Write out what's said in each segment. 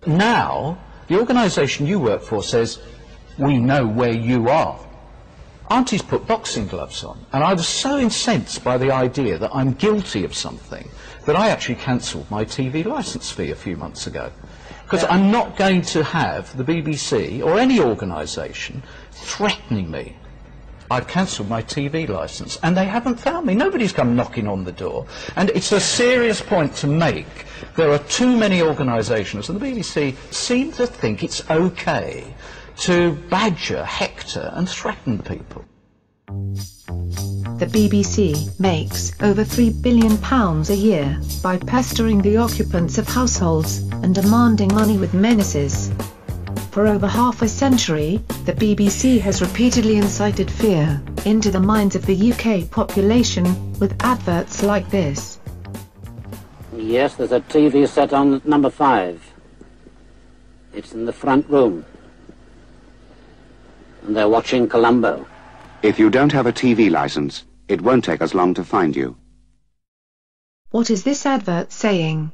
Now, the organisation you work for says, we know where you are. Auntie's put boxing gloves on, and I was so incensed by the idea that I'm guilty of something that I actually cancelled my TV licence fee a few months ago. Because I'm not going to have the BBC or any organisation threatening me. I've cancelled my TV licence, and they haven't found me. Nobody's come knocking on the door. And it's a serious point to make. There are too many organisations, and the BBC seem to think it's okay to badger, hector and threaten people. The BBC makes over £3 billion a year by pestering the occupants of households and demanding money with menaces. For over half a century, the BBC has repeatedly incited fear into the minds of the UK population with adverts like this. Yes, there's a TV set on number 5. It's in the front room. And they're watching Columbo. If you don't have a TV license, it won't take us long to find you. What is this advert saying?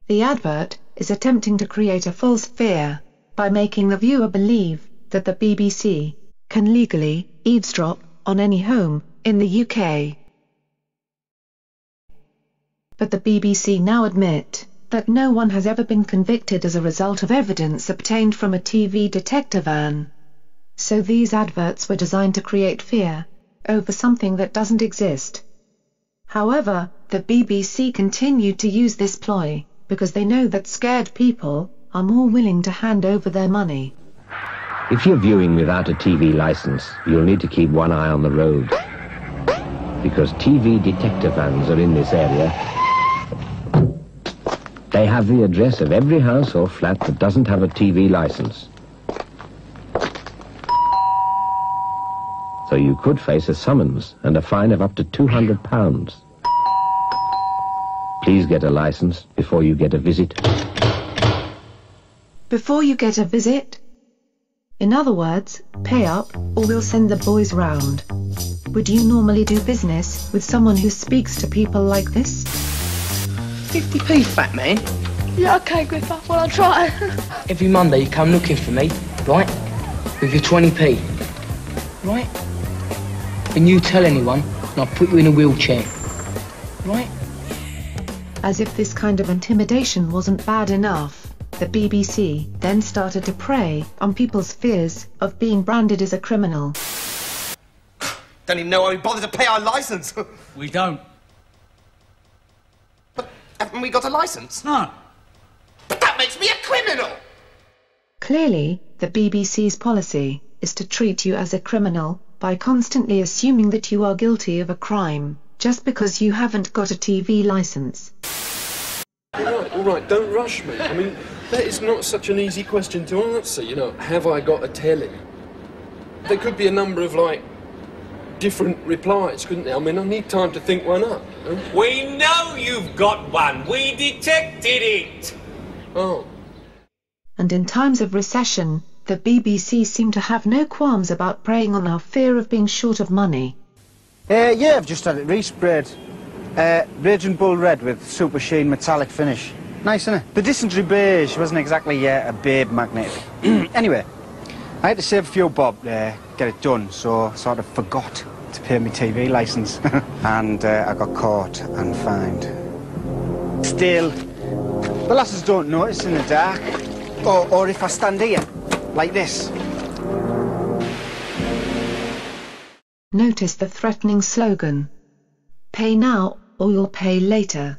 The advert is attempting to create a false fear by making the viewer believe that the BBC can legally eavesdrop on any home in the UK. But the BBC now admit that no one has ever been convicted as a result of evidence obtained from a TV detector van. So these adverts were designed to create fear over something that doesn't exist. However, the BBC continued to use this ploy because they know that scared people are more willing to hand over their money. If you're viewing without a TV license, you'll need to keep one eye on the road, because TV detector vans are in this area. They have the address of every house or flat that doesn't have a TV license. So you could face a summons and a fine of up to £200. Please get a license before you get a visit. Before you get a visit? In other words, pay up, or we'll send the boys round. Would you normally do business with someone who speaks to people like this? 50p, fat man. Yeah, okay, Gripper, well, I'll try. Every Monday you come looking for me, right? With your 20p, right? And you tell anyone, and I'll put you in a wheelchair, right? As if this kind of intimidation wasn't bad enough, the BBC then started to prey on people's fears of being branded as a criminal. Don't even know why we bother to pay our licence. We don't. But haven't we got a licence? No. But that makes me a criminal! Clearly, the BBC's policy is to treat you as a criminal by constantly assuming that you are guilty of a crime just because you haven't got a TV licence. All right, don't rush me. I mean, that is not such an easy question to answer, you know. Have I got a telly? There could be a number of, like, different replies, couldn't there? I mean, I need time to think one up. Huh? We know you've got one. We detected it. Oh. And in times of recession, the BBC seem to have no qualms about preying on our fear of being short of money. Yeah, I've just had it resprayed. Raging Bull Red with super sheen metallic finish. Nice, isn't it? The dysentery beige wasn't exactly a babe magnet. Anyway, I had to save a few bob to get it done, so I sort of forgot to pay my TV licence. And I got caught and fined. Still, the lasses don't notice in the dark. Or if I stand here, like this. Notice the threatening slogan. Pay now, or you'll pay later.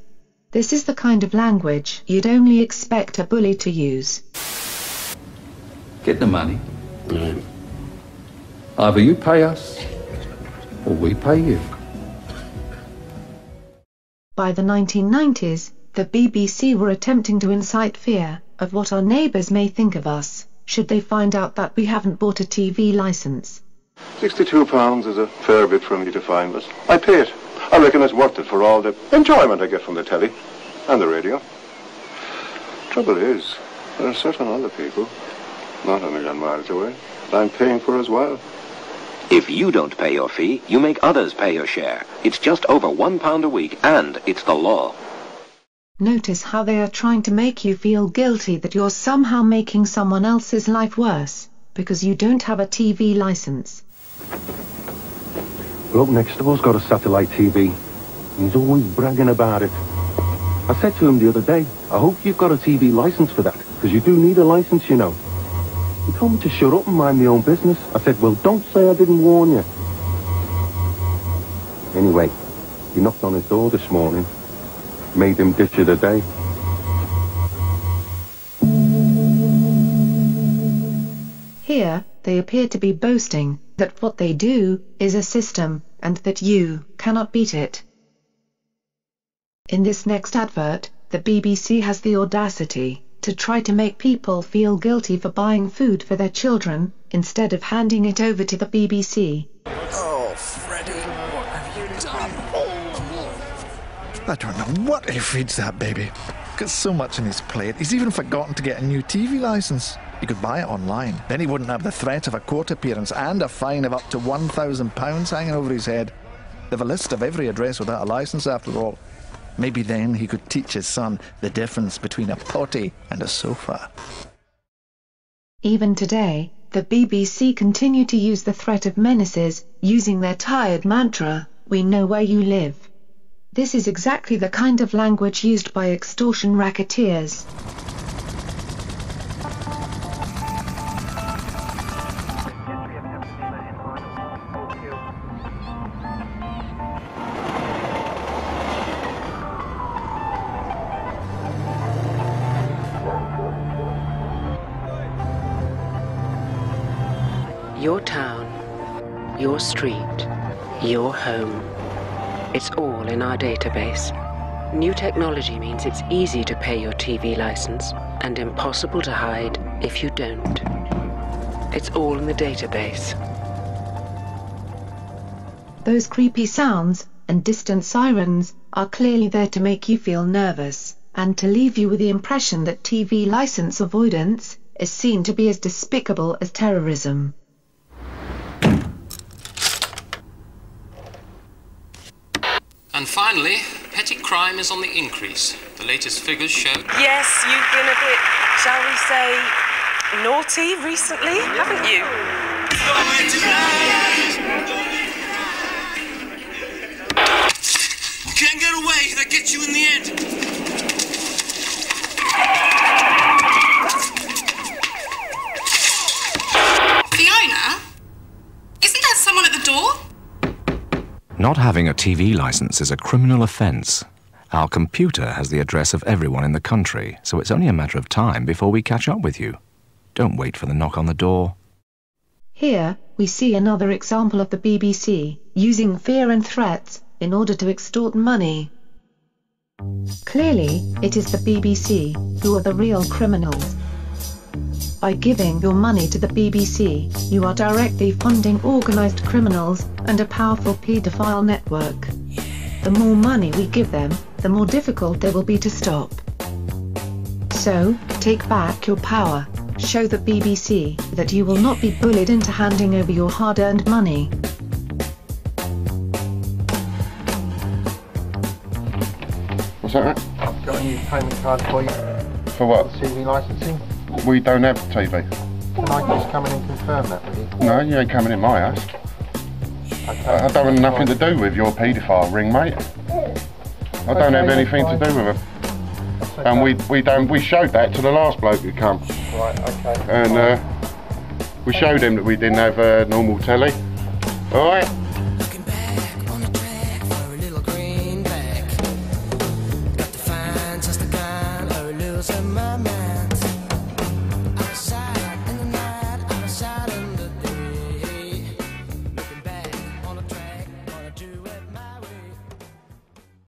This is the kind of language you'd only expect a bully to use. Get the money. Either you pay us, or we pay you. By the 1990s, the BBC were attempting to incite fear of what our neighbours may think of us, should they find out that we haven't bought a TV licence. £62 is a fair bit for me to find, but I pay it. I reckon it's worth it for all the enjoyment I get from the telly and the radio. Trouble is, there are certain other people, not a million miles away, that I'm paying for as well. If you don't pay your fee, you make others pay your share. It's just over £1 a week, and it's the law. Notice how they are trying to make you feel guilty that you're somehow making someone else's life worse, because you don't have a TV license. Bloke next door's got a satellite TV. He's always bragging about it. I said to him the other day, I hope you've got a TV license for that, because you do need a license, you know. He told me to shut up and mind my own business. I said, well, don't say I didn't warn you. Anyway, he knocked on his door this morning. Made him dish of the day. Here, they appear to be boasting that what they do is a system, and that you cannot beat it. In this next advert, the BBC has the audacity to try to make people feel guilty for buying food for their children, instead of handing it over to the BBC. Oh, Freddie, what have you done? I don't know what he feeds that baby. Got so much on his plate, he's even forgotten to get a new TV licence. He could buy it online. Then he wouldn't have the threat of a court appearance and a fine of up to £1,000 hanging over his head. They've a list of every address without a licence after all. Maybe then he could teach his son the difference between a potty and a sofa. Even today, the BBC continue to use the threat of menaces, using their tired mantra, "We know where you live." This is exactly the kind of language used by extortion racketeers. Your town, your street, your home. It's all in our database. New technology means it's easy to pay your TV license and impossible to hide if you don't. It's all in the database. Those creepy sounds and distant sirens are clearly there to make you feel nervous, and to leave you with the impression that TV license avoidance is seen to be as despicable as terrorism. And finally, petty crime is on the increase. The latest figures show... Yes, you've been a bit, shall we say, naughty recently, haven't you? You can't get away, that gets you in the end. Fiona? Isn't there someone at the door? Not having a TV license is a criminal offence. Our computer has the address of everyone in the country, so it's only a matter of time before we catch up with you. Don't wait for the knock on the door. Here, we see another example of the BBC using fear and threats in order to extort money. Clearly, it is the BBC who are the real criminals. By giving your money to the BBC, you are directly funding organised criminals and a powerful paedophile network. The more money we give them, the more difficult they will be to stop. So, take back your power. Show the BBC that you will not be bullied into handing over your hard-earned money. What's that? I've got a new payment card for you. For what? TV licensing. We don't have TV. Can I just come in and confirm that with you? No, you ain't coming in my house. Okay. I don't have nothing to do with your paedophile ring, mate. I don't have anything to do with it. Okay. And we showed that to the last bloke who come. Right, okay. And we showed him that we didn't have a normal telly. Alright?